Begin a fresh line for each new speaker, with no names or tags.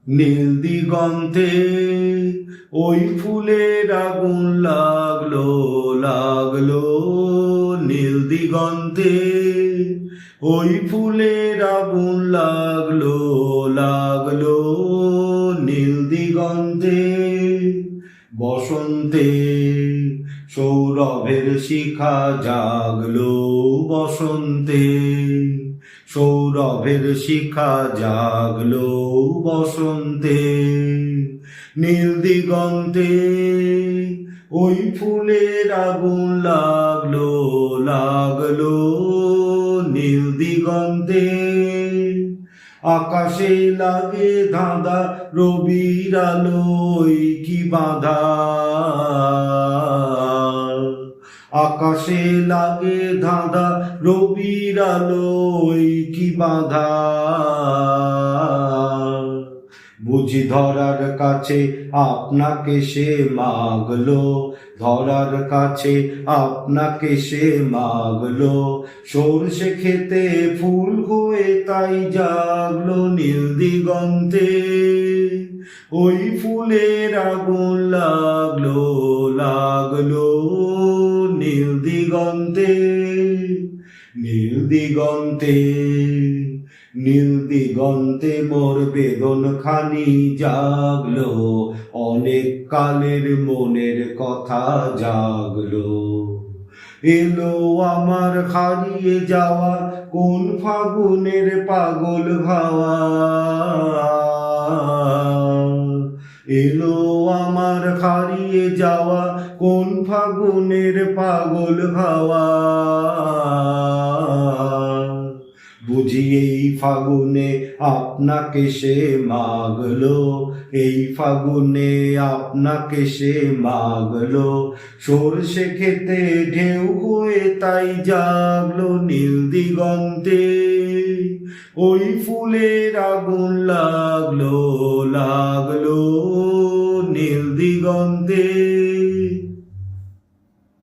নীল দিগন্তে ওই ফুলের আগুন লাগলো লাগলো, নীল দিগন্তে ওই ফুলের আগুন লাগলো লাগলো, নীল দিগন্তে বসন্তে সৌরভের শিখা জাগলো, বসন্তে সৌরভের শিখা জাগলো, বসন্তে নীল দিগন্তে ওই ফুলের আগুন লাগলো লাগলো, নীল দিগন্তে আকাশে লাগে ধাঁধা রবির আলোয় কি বাঁধা, আকাশে লাগে ধাঁধা রবির আলোয় কি বাঁধা, বুঝি ধরার কাছে আপনাকে সে মাগলো, ধরার কাছে আপনাকে সে মাগলো, সরষে খেতে ফুল হয়ে তাই জাগলো, নীল দিগন্তে ওই ফুলের আগুন লাগলো লাগলো, নীল দিগন্তে নীল দিগন্তে নীল দিগন্তে মোর বেদন খানি জাগলো, অনেক কালের মনের কথা জাগলো, এলো আমার হারিয়ে যাওয়া কোন ফাগুনের পাগল ভাওয়া, এলো আমার হারিয়ে যাওয়া কোন ফাগুনের পাগল ভাওয়া, বুঝি এই ফাগুনে আপনাকে সে মাগলো, এই ফাগুনে আপনাকে সে মাগলো, সরষে খেতে ঢেউ হয়ে তাই জাগলো, নীল দিগন্তে ওই ফুলের আগুন লাগলো লাগলো, নীল দিগন্তে।